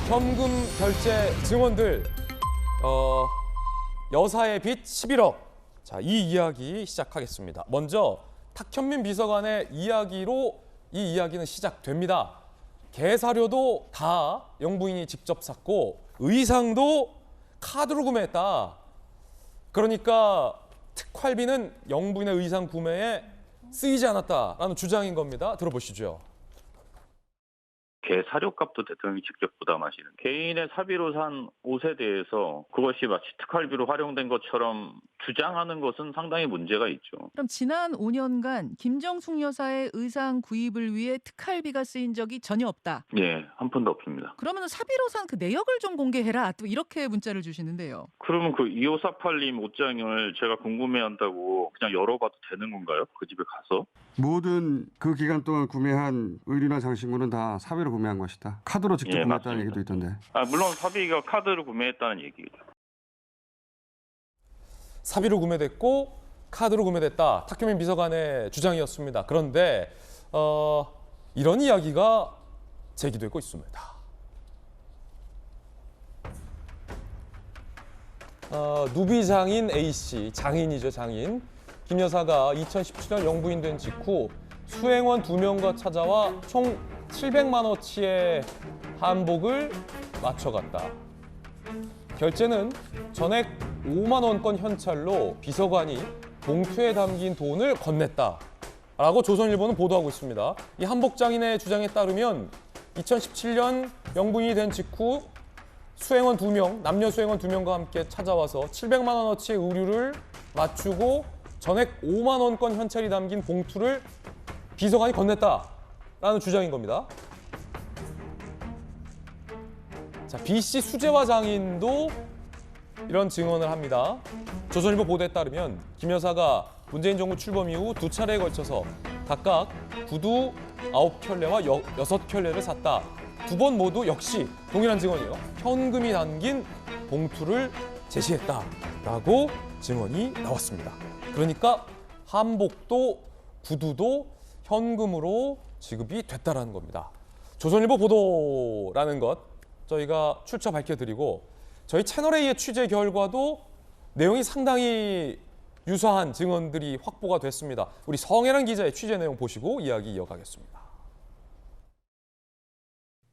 현금 결제 증언들, 여사의 빚 11억. 자, 이 이야기 시작하겠습니다. 먼저 탁현민 비서관의 이야기로 이 이야기는 시작됩니다. 개사료도 다 영부인이 직접 샀고 의상도 카드로 구매했다. 그러니까 특활비는 영부인의 의상 구매에 쓰이지 않았다라는 주장인 겁니다. 들어보시죠. 개사료값도 대통령이 직접 부담하시는 개인의 사비로 산 옷에 대해서 그것이 마치 특활비로 활용된 것처럼 주장하는 것은 상당히 문제가 있죠. 그럼 지난 5년간 김정숙 여사의 의상 구입을 위해 특활비가 쓰인 적이 전혀 없다. 예, 한 푼도 없습니다. 그러면 사비로 산 그 내역을 좀 공개해라. 또 이렇게 문자를 주시는데요. 그러면 그 2548님 옷장을 제가 궁금해한다고 그냥 열어봐도 되는 건가요? 그 집에 가서? 모든 그 기간 동안 구매한 의류나 장신구는 다 사비로 구매한 것이다. 카드로 직접 예, 구매했다는 맞습니다. 얘기도 있던데. 물론 사비가 카드로 구매했다는 얘기죠. 사비로 구매됐고 카드로 구매됐다. 탁현민 비서관의 주장이었습니다. 그런데 이런 이야기가 제기되고 있습니다. 누비장인 A씨, 장인이죠, 장인. 김 여사가 2017년 영부인 된 직후 수행원 2명과 찾아와 총 700만 원어치의 한복을 맞춰갔다. 결제는 전액 5만 원권 현찰로 비서관이 봉투에 담긴 돈을 건넸다라고 조선일보는 보도하고 있습니다. 이 한복장인의 주장에 따르면 2017년 영부인이 된 직후 수행원 2명, 남녀 수행원 2명과 함께 찾아와서 700만 원어치의 의류를 맞추고 전액 5만 원권 현찰이 담긴 봉투를 비서관이 건넸다라는 주장인 겁니다. 자, B씨 수재화 장인도 이런 증언을 합니다. 조선일보 보도에 따르면 김 여사가 문재인 정부 출범 이후 2차례에 걸쳐서 각각 구두 9켤레와 6켤레를 샀다. 2번 모두 역시 동일한 증언이에요. 현금이 담긴 봉투를 제시했다라고 증언이 나왔습니다. 그러니까 한복도 구두도 현금으로 지급이 됐다라는 겁니다. 조선일보 보도라는 것 저희가 출처 밝혀드리고 저희 채널A의 취재 결과도 내용이 상당히 유사한 증언들이 확보가 됐습니다. 우리 성혜란 기자의 취재 내용 보시고 이야기 이어가겠습니다.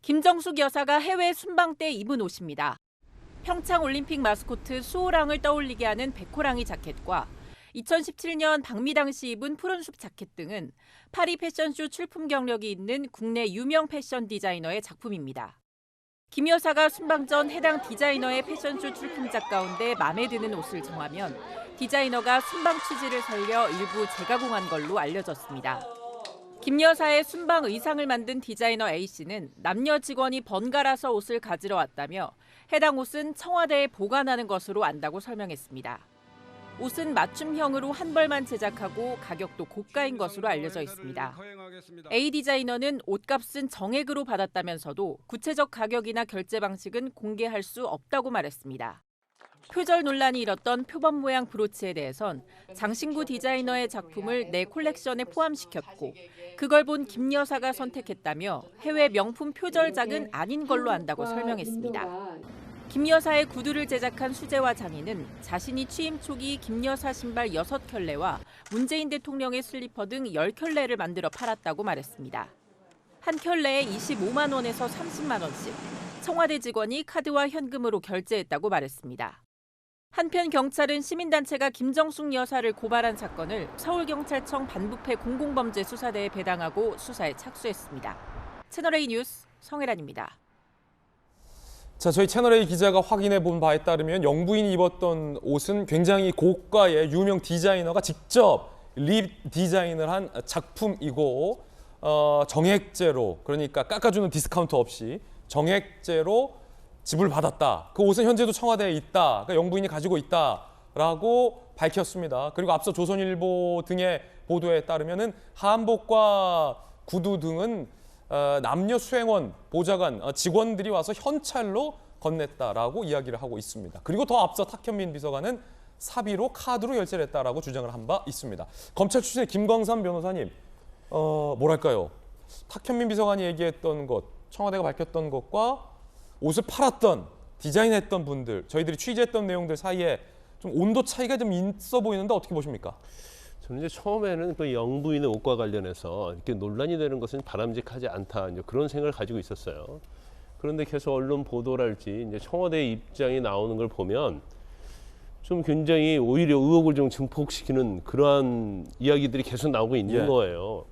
김정숙 여사가 해외 순방 때 입은 옷입니다. 평창올림픽 마스코트 수호랑을 떠올리게 하는 백호랑이 자켓과 2017년 방미 당시 입은 푸른숲 자켓 등은 파리 패션쇼 출품 경력이 있는 국내 유명 패션 디자이너의 작품입니다. 김 여사가 순방 전 해당 디자이너의 패션쇼 출품작 가운데 마음에 드는 옷을 정하면 디자이너가 순방 취지를 살려 일부 재가공한 걸로 알려졌습니다. 김 여사의 순방 의상을 만든 디자이너 A씨는 남녀 직원이 번갈아서 옷을 가지러 왔다며 해당 옷은 청와대에 보관하는 것으로 안다고 설명했습니다. 옷은 맞춤형으로 한 벌만 제작하고 가격도 고가인 것으로 알려져 있습니다. A 디자이너는 옷값은 정액으로 받았다면서도 구체적 가격이나 결제 방식은 공개할 수 없다고 말했습니다. 표절 논란이 일었던 표범 모양 브로치에 대해선 장신구 디자이너의 작품을 내 콜렉션에 포함시켰고 그걸 본 김 여사가 선택했다며 해외 명품 표절작은 아닌 걸로 안다고 설명했습니다. 김 여사의 구두를 제작한 수재화 장인은 자신이 취임 초기 김 여사 신발 6켤레와 문재인 대통령의 슬리퍼 등 10켤레를 만들어 팔았다고 말했습니다. 한 켤레에 25만 원에서 30만 원씩 청와대 직원이 카드와 현금으로 결제했다고 말했습니다. 한편 경찰은 시민단체가 김정숙 여사를 고발한 사건을 서울경찰청 반부패 공공범죄 수사대에 배당하고 수사에 착수했습니다. 채널A 뉴스 성혜란입니다. 자, 저희 채널A 기자가 확인해 본 바에 따르면 영부인이 입었던 옷은 굉장히 고가의 유명 디자이너가 직접 리디자인을 한 작품이고 정액제로, 그러니까 깎아주는 디스카운트 없이 정액제로 지불받았다. 그 옷은 현재도 청와대에 있다. 그러니까 영부인이 가지고 있다라고 밝혔습니다. 그리고 앞서 조선일보 등의 보도에 따르면은 한복과 구두 등은 남녀 수행원, 보좌관, 직원들이 와서 현찰로 건넸다라고 이야기를 하고 있습니다. 그리고 더 앞서 탁현민 비서관은 사비로 카드로 결제를 했다라고 주장을 한 바 있습니다. 검찰 출신의 김광삼 변호사님, 뭐랄까요? 탁현민 비서관이 얘기했던 것, 청와대가 밝혔던 것과 옷을 팔았던 디자인했던 분들, 저희들이 취재했던 내용들 사이에 좀 온도 차이가 좀 있어 보이는데 어떻게 보십니까? 저는 이제 처음에는 그 영부인의 옷과 관련해서 이렇게 논란이 되는 것은 바람직하지 않다, 이제 그런 생각을 가지고 있었어요. 그런데 계속 언론 보도랄지 이제 청와대 입장이 나오는 걸 보면 좀 굉장히 오히려 의혹을 좀 증폭시키는 그러한 이야기들이 계속 나오고 있는 예. 거예요.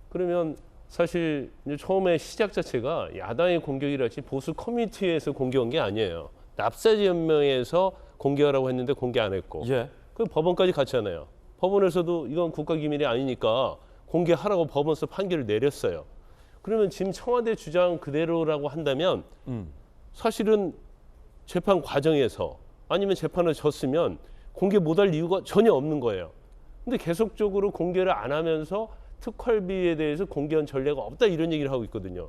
그러면 사실 이제 처음에 시작 자체가 야당의 공격이랄지 보수 커뮤니티에서 공개한 게 아니에요. 납사지 연맹에서 공개하라고 했는데 공개 안 했고, 예. 그 법원까지 갔잖아요. 법원에서도 이건 국가기밀이 아니니까 공개하라고 법원에서 판결을 내렸어요. 그러면 지금 청와대 주장 그대로라고 한다면 사실은 재판 과정에서 아니면 재판을 졌으면 공개 못할 이유가 전혀 없는 거예요. 근데 계속적으로 공개를 안 하면서 특활비에 대해서 공개한 전례가 없다, 이런 얘기를 하고 있거든요.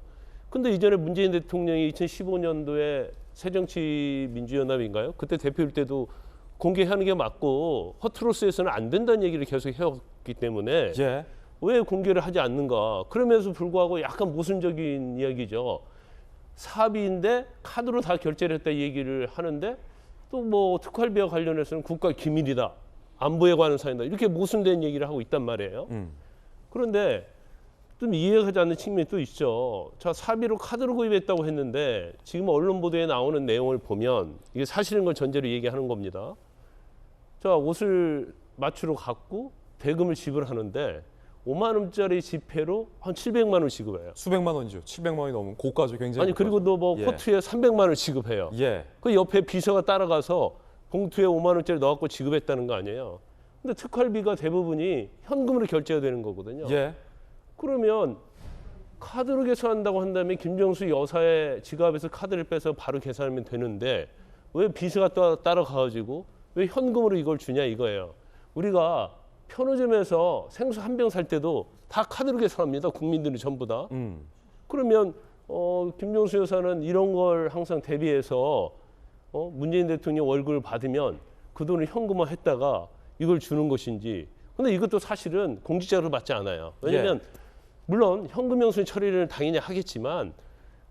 근데 이전에 문재인 대통령이 2015년도에 새정치민주연합인가요? 그때 대표일 때도 공개하는 게 맞고 허투루스에서는 안 된다는 얘기를 계속 해왔기 때문에 예. 왜 공개를 하지 않는가? 그러면서 불구하고 약간 모순적인 이야기죠. 사비인데 카드로 다 결제를 했다 얘기를 하는데 또 뭐 특활비와 관련해서는 국가 기밀이다, 안보에 관한 사안이다, 이렇게 모순된 얘기를 하고 있단 말이에요. 그런데 좀 이해하지 않는 측면이 또 있죠. 자, 사비로 카드로 구입했다고 했는데 지금 언론 보도에 나오는 내용을 보면 이게 사실인 걸 전제로 얘기하는 겁니다. 자, 옷을 맞추러 갔고 대금을 지불하는데 5만 원짜리 지폐로 한 700만 원 지급해요. 수백만 원이죠. 700만 원이 넘은 고가죠. 굉장히. 아니, 그리고 또 뭐 예. 코트에 300만 원 지급해요. 예. 그 옆에 비서가 따라가서 봉투에 5만 원짜리 넣어갖고 지급했다는 거 아니에요. 근데 특활비가 대부분이 현금으로 결제가 되는 거거든요. 예. 그러면 카드로 계산한다고 한다면 김정수 여사의 지갑에서 카드를 빼서 바로 계산하면 되는데 왜 비서가 따라가가지고 왜 현금으로 이걸 주냐 이거예요. 우리가 편의점에서 생수 한 병 살 때도 다 카드로 계산합니다. 국민들이 전부 다. 그러면 김정수 여사는 이런 걸 항상 대비해서 문재인 대통령 월급을 받으면 그 돈을 현금화했다가 이걸 주는 것인지. 근데 이것도 사실은 공직자로 받지 않아요. 왜냐하면 물론 현금 영수증 처리를 당연히 하겠지만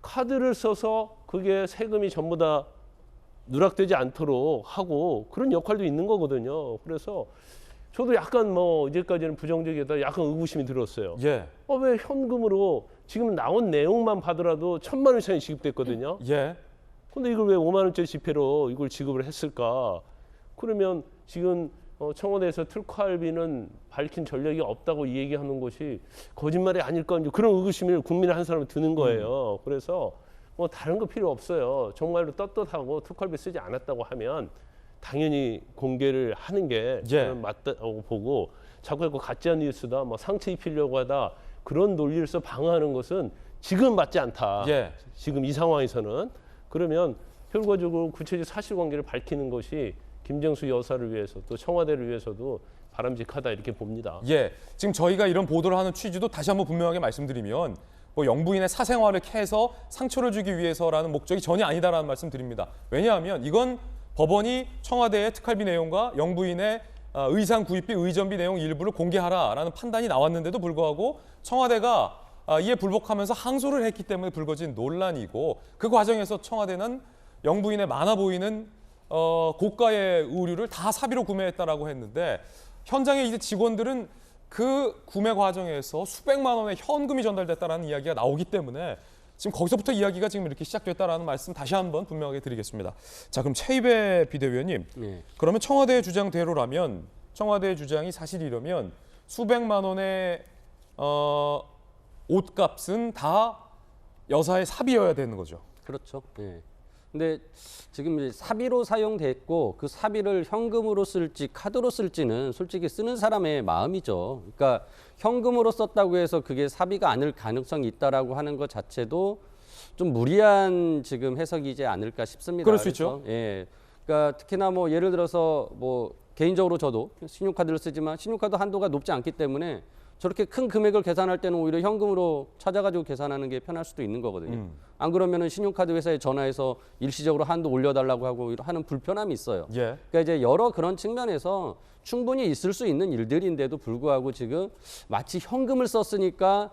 카드를 써서 그게 세금이 전부 다 누락되지 않도록 하고 그런 역할도 있는 거거든요. 그래서 저도 약간 뭐 이제까지는 부정적이다, 약간 의구심이 들었어요. 예. 왜 현금으로 지금 나온 내용만 봐더라도 1,000만 원 이상이 지급됐거든요. 예. 근데 이걸 왜 5만 원짜리 지폐로 이걸 지급을 했을까? 그러면 지금 청와대에서 특활비는 밝힌 전력이 없다고 이 얘기하는 것이 거짓말이 아닐까, 그런 의구심을 국민의 한 사람은 드는 거예요. 그래서 뭐 다른 거 필요 없어요. 정말로 떳떳하고 특활비 쓰지 않았다고 하면 당연히 공개를 하는 게 저는 맞다고 보고, 자꾸 가짜 뉴스다, 뭐 상처 입히려고 하다, 그런 논리로서 방어하는 것은 지금 맞지 않다. 예. 지금 이 상황에서는. 그러면 결과적으로 구체적 사실관계를 밝히는 것이 김정수 여사를 위해서 또 청와대를 위해서도 바람직하다, 이렇게 봅니다. 예. 지금 저희가 이런 보도를 하는 취지도 다시 한번 분명하게 말씀드리면 뭐 영부인의 사생활을 캐서 상처를 주기 위해서라는 목적이 전혀 아니다라는 말씀 드립니다. 왜냐하면 이건 법원이 청와대의 특활비 내용과 영부인의 의상 구입비, 의전비 내용 일부를 공개하라라는 판단이 나왔는데도 불구하고 청와대가 이에 불복하면서 항소를 했기 때문에 불거진 논란이고, 그 과정에서 청와대는 영부인의 많아 보이는 고가의 의류를 다 사비로 구매했다라고 했는데, 현장에 이제 직원들은 그 구매 과정에서 수백만 원의 현금이 전달됐다라는 이야기가 나오기 때문에 지금 거기서부터 이야기가 지금 이렇게 시작됐다라는 말씀 다시 한번 분명하게 드리겠습니다. 자, 그럼 최이배 비대위원님, 그러면 청와대의 주장대로라면, 청와대의 주장이 사실이라면 수백만 원의 옷값은 다 여사의 사비여야 되는 거죠. 그렇죠. 예. 근데 지금 이제 사비로 사용됐고 그 사비를 현금으로 쓸지 카드로 쓸지는 솔직히 쓰는 사람의 마음이죠. 그러니까 현금으로 썼다고 해서 그게 사비가 아닐 가능성이 있다라고 하는 것 자체도 좀 무리한 지금 해석이지 않을까 싶습니다. 그럴 수 있죠. 예. 그러니까 특히나 뭐 예를 들어서 뭐 개인적으로 저도 신용카드를 쓰지만 신용카드 한도가 높지 않기 때문에 저렇게 큰 금액을 계산할 때는 오히려 현금으로 찾아가지고 계산하는 게 편할 수도 있는 거거든요. 안 그러면은 신용카드 회사에 전화해서 일시적으로 한도 올려달라고 하고 하는 불편함이 있어요. 예. 그러니까 이제 여러 그런 측면에서 충분히 있을 수 있는 일들인데도 불구하고 지금 마치 현금을 썼으니까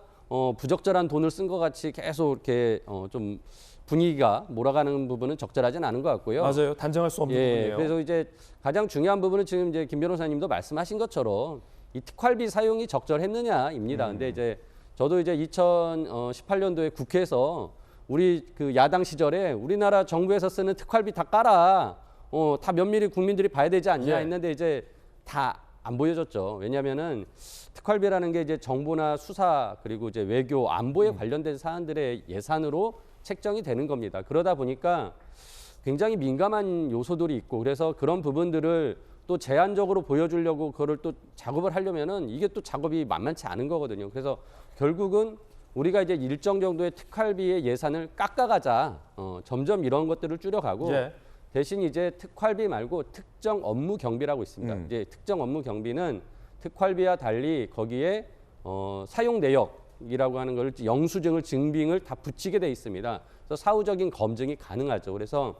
부적절한 돈을 쓴 것 같이 계속 이렇게 좀 분위기가 몰아가는 부분은 적절하진 않은 것 같고요. 맞아요. 단정할 수 없는 부분이에요. 그래서 이제 가장 중요한 부분은 지금 이제 김 변호사님도 말씀하신 것처럼 이 특활비 사용이 적절했느냐입니다. 근데 이제 저도 이제 2018년도에 국회에서 우리 그 야당 시절에 우리나라 정부에서 쓰는 특활비 다 깔아. 다 면밀히 국민들이 봐야 되지 않냐 했는데 이제 다 안 보여줬죠. 왜냐하면은 특활비라는 게 이제 정부나 수사 그리고 이제 외교 안보에 관련된 사안들의 예산으로 책정이 되는 겁니다. 그러다 보니까 굉장히 민감한 요소들이 있고 그래서 그런 부분들을 또 제한적으로 보여주려고 그거를 또 작업을 하려면은 이게 또 작업이 만만치 않은 거거든요. 그래서 결국은 우리가 이제 일정 정도의 특활비의 예산을 깎아가자. 점점 이런 것들을 줄여가고 대신 이제 특활비 말고 특정 업무 경비라고 있습니다. 이제 특정 업무 경비는 특활비와 달리 거기에 사용 내역이라고 하는 걸 영수증을 증빙을 다 붙이게 돼 있습니다. 그래서 사후적인 검증이 가능하죠. 그래서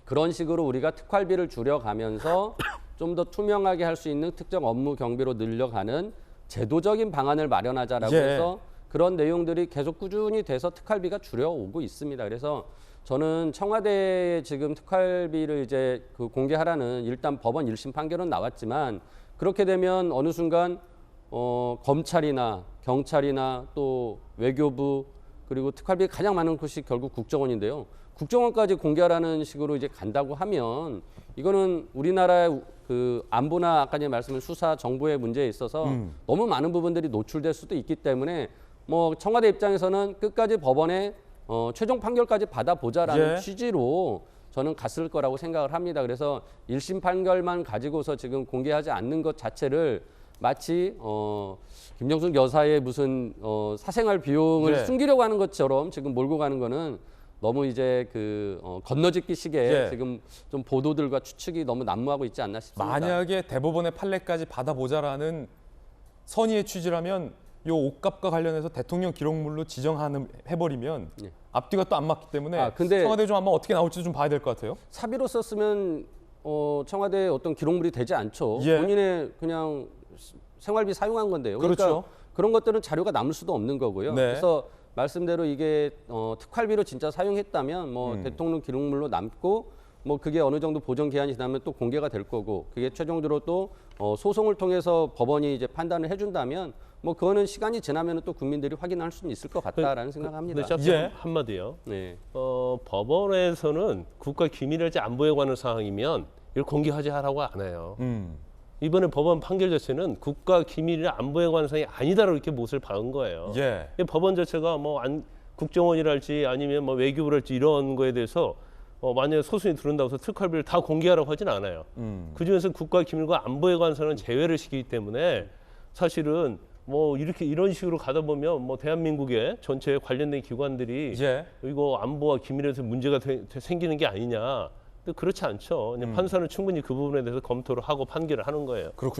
그런 식으로 우리가 특활비를 줄여가면서 좀 더 투명하게 할 수 있는 특정 업무 경비로 늘려가는 제도적인 방안을 마련하자라고 해서 그런 내용들이 계속 꾸준히 돼서 특활비가 줄여오고 있습니다. 그래서 저는 청와대에 지금 특활비를 이제 그 공개하라는 일단 법원 1심 판결은 나왔지만 그렇게 되면 어느 순간 검찰이나 경찰이나 또 외교부 그리고 특활비 가장 많은 곳이 결국 국정원인데요. 국정원까지 공개하라는 식으로 이제 간다고 하면 이거는 우리나라의 그 안보나 아까 전에 말씀한 수사 정보의 문제에 있어서 너무 많은 부분들이 노출될 수도 있기 때문에 뭐 청와대 입장에서는 끝까지 법원에 최종 판결까지 받아보자라는 취지로 저는 갔을 거라고 생각을 합니다. 그래서 1심 판결만 가지고서 지금 공개하지 않는 것 자체를 마치 김정숙 여사의 무슨 사생활 비용을 숨기려고 하는 것처럼 지금 몰고 가는 거는 너무 이제 그 건너짓기식의 지금 좀 보도들과 추측이 너무 난무하고 있지 않나 싶습니다. 만약에 대법원의 판례까지 받아보자라는 선의의 취지라면 이 옷값과 관련해서 대통령 기록물로 지정해버리면 앞뒤가 또 안 맞기 때문에 근데 청와대 좀 한번 어떻게 나올지 좀 봐야 될 것 같아요. 사비로 썼으면 청와대에 어떤 기록물이 되지 않죠. 본인의 그냥 생활비 사용한 건데요. 그러니까 그렇죠. 그런 것들은 자료가 남을 수도 없는 거고요. 그래서 말씀대로 이게 특활비로 진짜 사용했다면 뭐 대통령 기록물로 남고 뭐 그게 어느 정도 보정 기한이 지나면 또 공개가 될 거고 그게 최종적으로 또 소송을 통해서 법원이 이제 판단을 해준다면 뭐 그거는 시간이 지나면 또 국민들이 확인할 수는 있을 것 같다라는 생각합니다. 한마디요. 네. 법원에서는 국가 기밀일지 안보에 관한 사항이면 이걸 공개하지 하라고 안 해요. 이번에 법원 판결 자체는 국가 기밀이나 안보에 관한 사항이 아니다라고 이렇게 못을 박은 거예요. 법원 자체가 뭐 국정원이랄지 아니면 뭐 외교부랄지 이런 거에 대해서 만약에 소송이 들어온다고 해서 특활비를 다 공개하라고 하진 않아요. 그중에서 국가 기밀과 안보에 관한 사항은 제외를 시키기 때문에 사실은 뭐 이렇게 이런 식으로 가다 보면 뭐 대한민국의 전체 관련된 기관들이 이거 안보와 기밀에서 문제가 생기는 게 아니냐. 근데 그렇지 않죠. 그냥 판사는 충분히 그 부분에 대해서 검토를 하고 판결을 하는 거예요. 그렇군요.